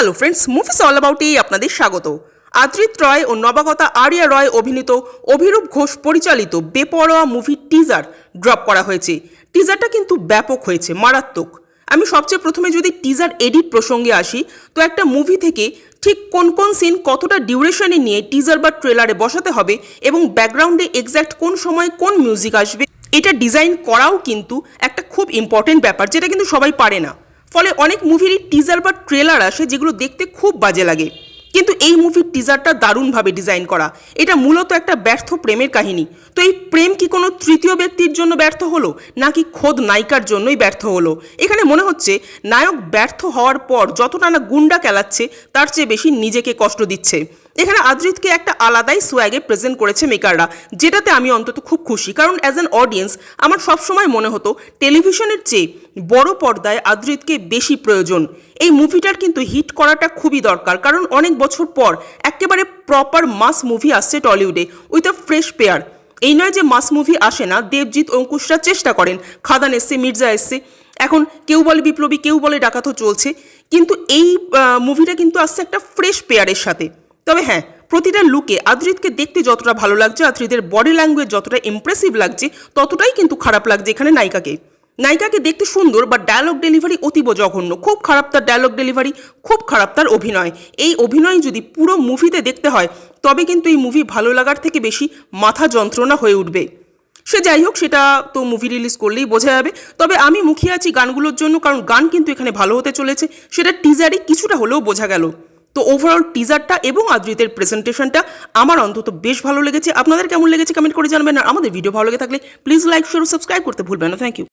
Hello friends, movies all about এই আপনাদের স্বাগত। আদ্রিত রয় ও নবাগতা আরিয়া রয় অভিনীত, অভিরূপ ঘোষ পরিচালিত বেপরোয়া মুভির টিজার ড্রপ করা হয়েছে। টিজারটা কিন্তু ব্যাপক হয়েছে, মারাত্মক। আমি সবচেয়ে প্রথমে যদি টিজার এডিট প্রসঙ্গে আসি, তো একটা মুভি থেকে ঠিক কোন কোন সিন কতটা ডিউরেশনে নিয়ে টিজার বা ট্রেলারে বসাতে হবে এবং ব্যাকগ্রাউন্ডে এক্স্যাক্ট কোন সময় কোন মিউজিক আসবে, এটা ডিজাইন করাও কিন্তু একটা খুব ইম্পর্টেন্ট ব্যাপার, যেটা কিন্তু সবাই পারে না। ফলে অনেক মুভিরই টিজার বা ট্রেলার আসে যেগুলো দেখতে খুব বাজে লাগে, কিন্তু এই মুভির টিজারটা দারুণভাবে ডিজাইন করা। এটা মূলত একটা ব্যর্থ প্রেমের কাহিনী। তো এই প্রেম কি কোনো তৃতীয় ব্যক্তির জন্য ব্যর্থ হলো, নাকি খোদ নায়িকার জন্যই ব্যর্থ হলো? এখানে মনে হচ্ছে নায়ক ব্যর্থ হওয়ার পর যতটা না গুন্ডা খেলাচ্ছে, তার চেয়ে বেশি নিজেকে কষ্ট দিচ্ছে। এখানে আদ্রিতকে একটা আলাদাই সোয়াগে প্রেজেন্ট করেছে মেকাররা, যেটাতে আমি অন্তত খুব খুশি। কারণ অ্যাজ অ্যান অডিয়েন্স আমার সবসময় মনে হতো টেলিভিশনের চেয়ে বড় পর্দায় আদ্রিতকে বেশি প্রয়োজন। এই মুভিটার কিন্তু হিট করাটা খুবই দরকার, কারণ অনেক বছর পর একেবারে প্রপার মাস মুভি আসছে টলিউডে উইথ আ ফ্রেশ পেয়ার। এই নয় যে মাস মুভি আসে না, দেবজিৎ অঙ্কুশরা চেষ্টা করেন, খাদান এসছে, মির্জা এসছে, এখন কেউ বলে বিপ্লবী, কেউ বলে ডাকাতও চলছে, কিন্তু এই মুভিটা কিন্তু আসছে একটা ফ্রেশ পেয়ারের সাথে। তবে হ্যাঁ, প্রতিটা লুকে আদ্রিতকে দেখতে যতটা ভালো লাগছে, আদ্রিতের বডি ল্যাঙ্গুয়েজ যতটা ইমপ্রেসিভ লাগছে, ততটাই কিন্তু খারাপ লাগছে এখানে নায়িকাকে দেখতে সুন্দর, বা ডায়লগ ডেলিভারি অতীব জঘন্য। খুব খারাপ তার ডায়লগ ডেলিভারি, খুব খারাপ তার অভিনয়। এই অভিনয় যদি পুরো মুভিতে দেখতে হয়, তবে কিন্তু এই মুভি ভালো লাগার থেকে বেশি মাথা যন্ত্রণা হয়ে উঠবে। সে যাই হোক, সেটা তো মুভি রিলিজ করলেই বোঝা যাবে। তবে আমি মুখিয়ে আছি গানগুলোর জন্য, কারণ গান কিন্তু এখানে ভালো হতে চলেছে, সেটা টিজারে কিছুটা হলেও বোঝা গেল। তো ওভারঅল টিজারটা এবং আদ্রিতের প্রেজেন্টেশনটা আমার অন্তত বেশ ভালো লেগেছে। আপনাদের কেমন লেগেছে কমেন্ট করে জানাবেন। আর আমাদের ভিডিও ভালো লেগে থাকলে প্লিজ লাইক, শেয়ার ও সাবস্ক্রাইব করতে ভুলবেন না। Thank you.